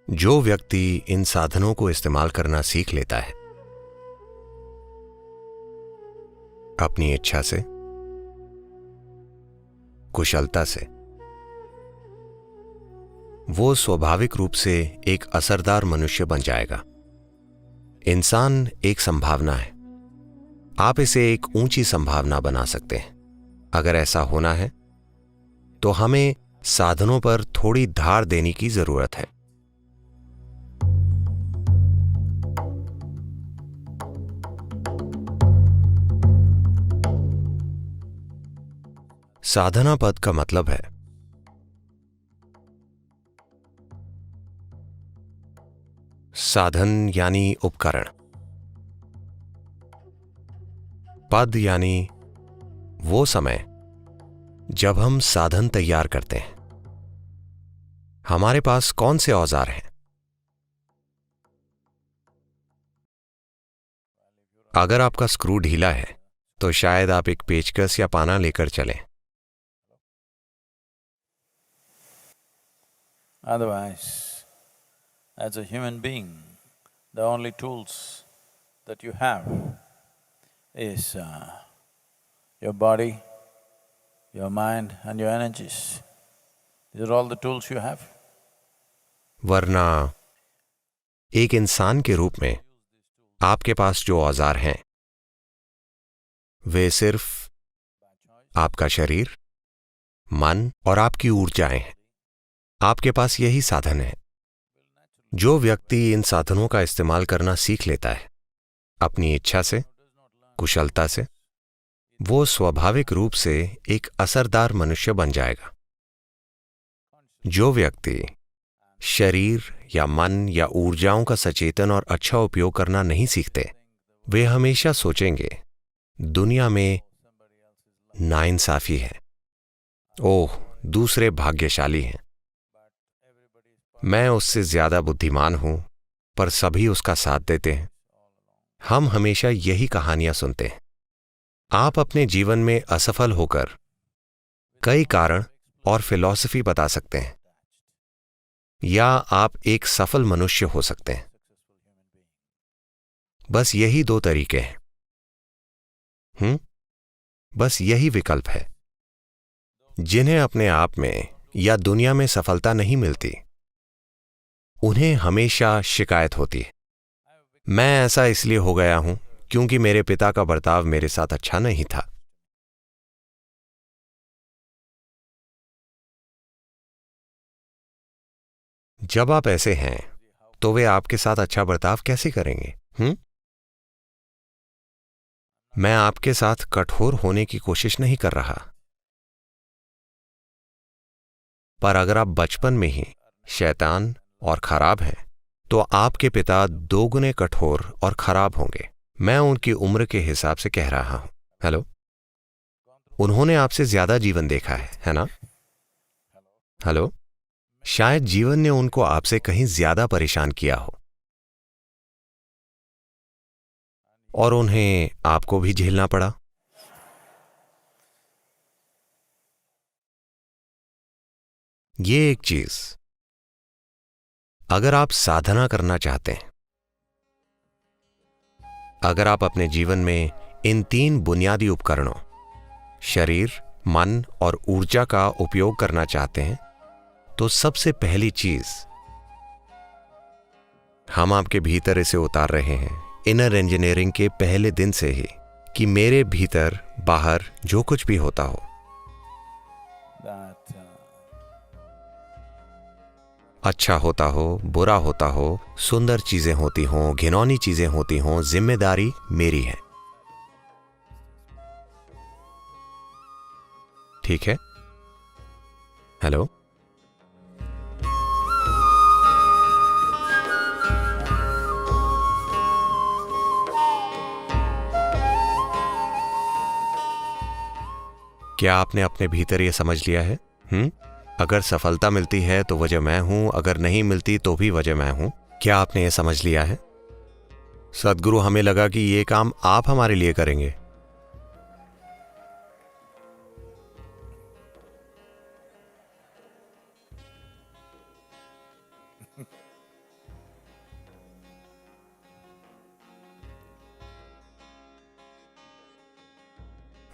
जो व्यक्ति इन साधनों को इस्तेमाल करना सीख लेता है अपनी इच्छा से, कुशलता से, वो स्वाभाविक रूप से एक असरदार मनुष्य बन जाएगा। इंसान एक संभावना है। आप इसे एक ऊंची संभावना बना सकते हैं। अगर ऐसा होना है तो हमें साधनों पर थोड़ी धार देने की जरूरत है। साधना पद का मतलब है साधन यानी उपकरण, पद यानी वो समय जब हम साधन तैयार करते हैं। हमारे पास कौन से औजार हैं? अगर आपका स्क्रू ढीला है तो शायद आप एक पेचकस या पाना लेकर चलें। Otherwise, as a human being, the only tools that you have is your body, your mind and your energies. These are all the tools you have. वरना एक इंसान के रूप में आपके पास जो औजार हैं वे सिर्फ आपका शरीर, मन और आपकी ऊर्जाएं हैं। आपके पास यही साधन है। जो व्यक्ति इन साधनों का इस्तेमाल करना सीख लेता है अपनी इच्छा से, कुशलता से, वो स्वाभाविक रूप से एक असरदार मनुष्य बन जाएगा। जो व्यक्ति शरीर या मन या ऊर्जाओं का सचेतन और अच्छा उपयोग करना नहीं सीखते, वे हमेशा सोचेंगे दुनिया में नाइंसाफी है। ओह, दूसरे भाग्यशाली हैं। मैं उससे ज्यादा बुद्धिमान हूं, पर सभी उसका साथ देते हैं। हम हमेशा यही कहानियां सुनते हैं। आप अपने जीवन में असफल होकर कई कारण और फिलॉसफी बता सकते हैं, या आप एक सफल मनुष्य हो सकते हैं। बस यही दो तरीके हैं। बस यही विकल्प है। जिन्हें अपने आप में या दुनिया में सफलता नहीं मिलती, उन्हें हमेशा शिकायत होती है, मैं ऐसा इसलिए हो गया हूं क्योंकि मेरे पिता का बर्ताव मेरे साथ अच्छा नहीं था। जब आप ऐसे हैं तो वे आपके साथ अच्छा बर्ताव कैसे करेंगे? मैं आपके साथ कठोर होने की कोशिश नहीं कर रहा, पर अगर आप बचपन में ही शैतान और खराब हैं तो आपके पिता दोगुने कठोर और खराब होंगे। मैं उनकी उम्र के हिसाब से कह रहा हूं। हेलो, उन्होंने आपसे ज्यादा जीवन देखा है ना? हेलो, शायद जीवन ने उनको आपसे कहीं ज्यादा परेशान किया हो और उन्हें आपको भी झेलना पड़ा। ये एक चीज, अगर आप साधना करना चाहते हैं, अगर आप अपने जीवन में इन तीन बुनियादी उपकरणों शरीर, मन और ऊर्जा का उपयोग करना चाहते हैं, तो सबसे पहली चीज हम आपके भीतर इसे उतार रहे हैं इनर इंजीनियरिंग के पहले दिन से ही, कि मेरे भीतर बाहर जो कुछ भी होता हो, अच्छा होता हो, बुरा होता हो, सुंदर चीजें होती हों, घिनौनी चीजें होती हों, जिम्मेदारी मेरी है। ठीक है? हेलो, क्या आपने अपने भीतर यह समझ लिया है? अगर सफलता मिलती है तो वजह मैं हूं, अगर नहीं मिलती तो भी वजह मैं हूं। क्या आपने यह समझ लिया है? सद्गुरु, हमें लगा कि ये काम आप हमारे लिए करेंगे।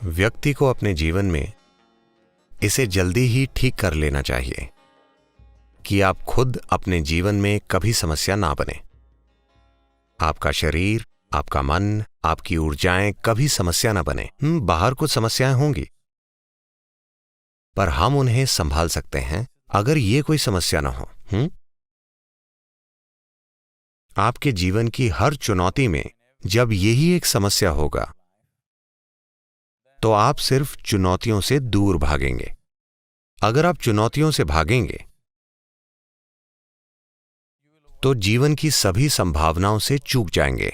व्यक्ति को अपने जीवन में इसे जल्दी ही ठीक कर लेना चाहिए कि आप खुद अपने जीवन में कभी समस्या ना बने। आपका शरीर, आपका मन, आपकी ऊर्जाएं कभी समस्या ना बने। बाहर कुछ समस्याएं होंगी, पर हम उन्हें संभाल सकते हैं अगर ये कोई समस्या ना हो। आपके जीवन की हर चुनौती में जब यही एक समस्या होगा तो आप सिर्फ चुनौतियों से दूर भागेंगे। अगर आप चुनौतियों से भागेंगे तो जीवन की सभी संभावनाओं से चूक जाएंगे।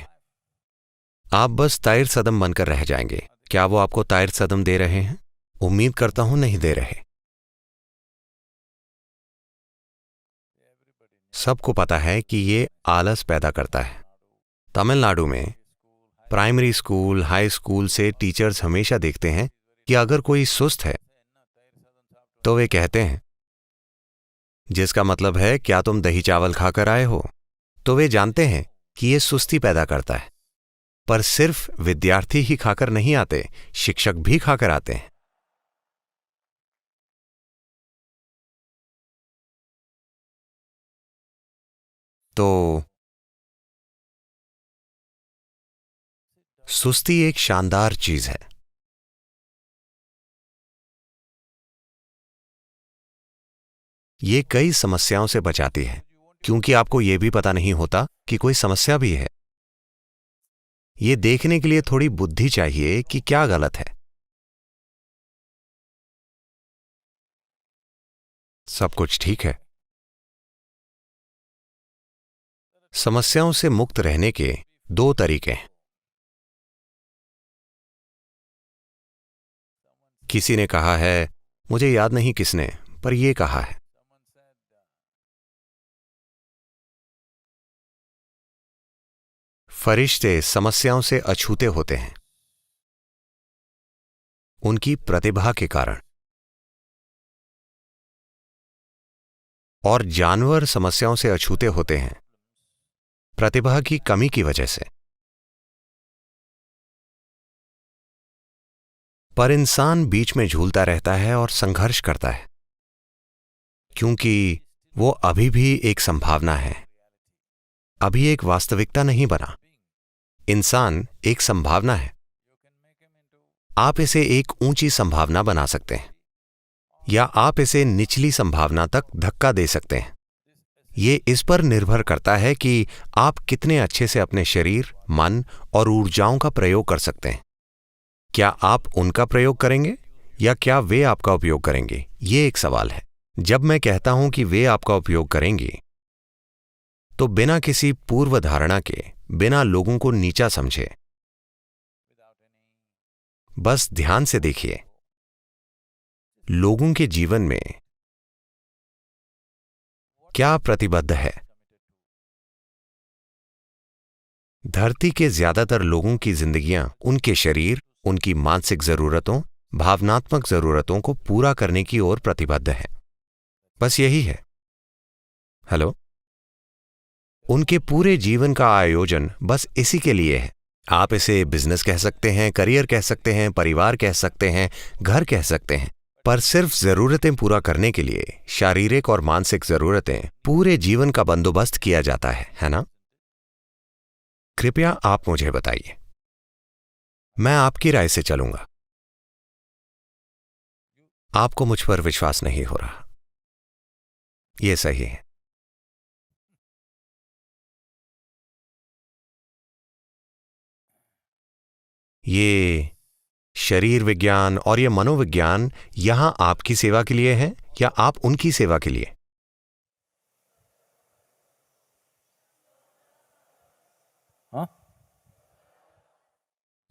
आप बस ताइर सदम बनकर रह जाएंगे। क्या वो आपको ताइर सदम दे रहे हैं? उम्मीद करता हूं नहीं दे रहे। सबको पता है कि ये आलस पैदा करता है। तमिलनाडु में प्राइमरी स्कूल, हाई स्कूल से टीचर्स हमेशा देखते हैं कि अगर कोई सुस्त है तो वे कहते हैं, जिसका मतलब है क्या तुम दही चावल खाकर आए हो? तो वे जानते हैं कि यह सुस्ती पैदा करता है। पर सिर्फ विद्यार्थी ही खाकर नहीं आते, शिक्षक भी खाकर आते हैं। तो सुस्ती एक शानदार चीज है। ये कई समस्याओं से बचाती है, क्योंकि आपको यह भी पता नहीं होता कि कोई समस्या भी है। ये देखने के लिए थोड़ी बुद्धि चाहिए कि क्या गलत है। सब कुछ ठीक है। समस्याओं से मुक्त रहने के दो तरीके हैं। किसी ने कहा है, मुझे याद नहीं किसने, पर यह कहा है, फरिश्ते समस्याओं से अछूते होते हैं उनकी प्रतिभा के कारण, और जानवर समस्याओं से अछूते होते हैं प्रतिभा की कमी की वजह से। पर इंसान बीच में झूलता रहता है और संघर्ष करता है, क्योंकि वो अभी भी एक संभावना है, अभी एक वास्तविकता नहीं बना। इंसान एक संभावना है। आप इसे एक ऊंची संभावना बना सकते हैं, या आप इसे निचली संभावना तक धक्का दे सकते हैं। ये इस पर निर्भर करता है कि आप कितने अच्छे से अपने शरीर, मन और ऊर्जाओं का प्रयोग कर सकते हैं। क्या आप उनका प्रयोग करेंगे या क्या वे आपका उपयोग करेंगे? ये एक सवाल है। जब मैं कहता हूं कि वे आपका उपयोग करेंगे, तो बिना किसी पूर्व धारणा के, बिना लोगों को नीचा समझे, बस ध्यान से देखिए लोगों के जीवन में क्या प्रतिबद्ध है। धरती के ज्यादातर लोगों की जिंदगियां उनके शरीर, उनकी मानसिक जरूरतों, भावनात्मक जरूरतों को पूरा करने की ओर प्रतिबद्ध है। बस यही है। हेलो, उनके पूरे जीवन का आयोजन बस इसी के लिए है। आप इसे बिजनेस कह सकते हैं, करियर कह सकते हैं, परिवार कह सकते हैं, घर कह सकते हैं, पर सिर्फ जरूरतें पूरा करने के लिए, शारीरिक और मानसिक जरूरतें, पूरे जीवन का बंदोबस्त किया जाता है ना? कृपया आप मुझे बताइए, मैं आपकी राय से चलूंगा। आपको मुझ पर विश्वास नहीं हो रहा। यह सही है। ये शरीर विज्ञान और ये मनोविज्ञान यहां आपकी सेवा के लिए है या आप उनकी सेवा के लिए? हाँ?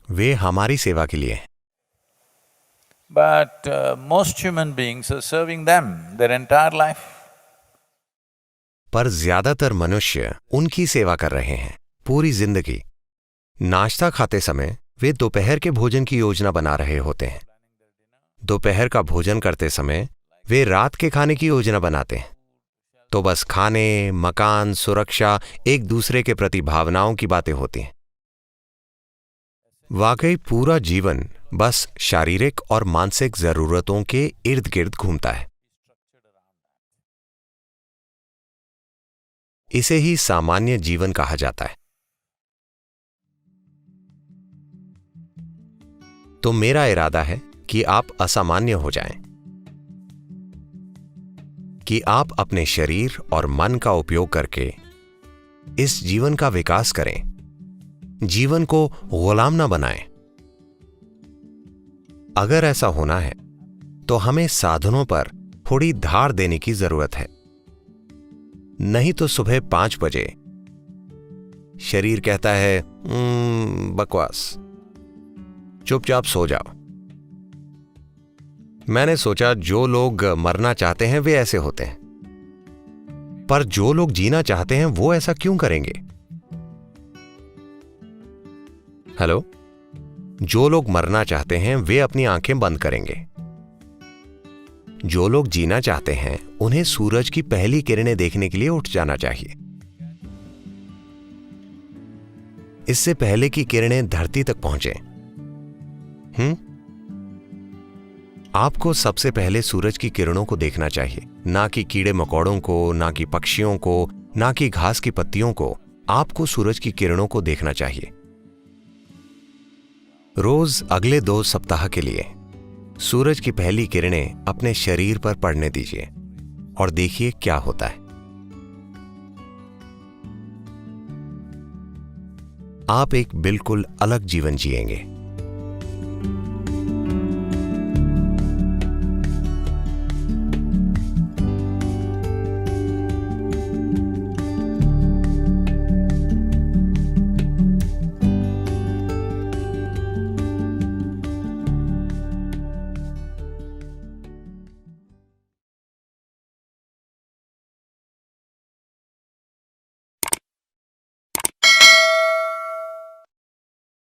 वे हमारी सेवा के लिए हैं। But most human beings are serving them their entire life. पर ज्यादातर मनुष्य उनकी सेवा कर रहे हैं पूरी जिंदगी। नाश्ता खाते समय वे दोपहर के भोजन की योजना बना रहे होते हैं। दोपहर का भोजन करते समय वे रात के खाने की योजना बनाते हैं। तो बस खाने, मकान, सुरक्षा, एक दूसरे के प्रति भावनाओं की बातें होती हैं। वाकई पूरा जीवन बस शारीरिक और मानसिक जरूरतों के इर्द गिर्द घूमता है। इसे ही सामान्य जीवन कहा जाता है। तो मेरा इरादा है कि आप असामान्य हो जाएं, कि आप अपने शरीर और मन का उपयोग करके इस जीवन का विकास करें, जीवन को गुलाम ना बनाएं। अगर ऐसा होना है तो हमें साधनों पर थोड़ी धार देने की जरूरत है। नहीं तो सुबह 5 बजे शरीर कहता है बकवास, चुपचाप सो जाओ। मैंने सोचा जो लोग मरना चाहते हैं वे ऐसे होते हैं, पर जो लोग जीना चाहते हैं वो ऐसा क्यों करेंगे? हेलो, जो लोग मरना चाहते हैं वे अपनी आंखें बंद करेंगे। जो लोग जीना चाहते हैं उन्हें सूरज की पहली किरणें देखने के लिए उठ जाना चाहिए, इससे पहले कि किरणें धरती तक पहुंचे। आपको सबसे पहले सूरज की किरणों को देखना चाहिए, ना कि कीड़े मकोड़ों को, ना कि पक्षियों को, ना कि घास की पत्तियों को। आपको सूरज की किरणों को देखना चाहिए। रोज अगले 2 सप्ताह के लिए सूरज की पहली किरणें अपने शरीर पर पड़ने दीजिए और देखिए क्या होता है। आप एक बिल्कुल अलग जीवन जिएंगे।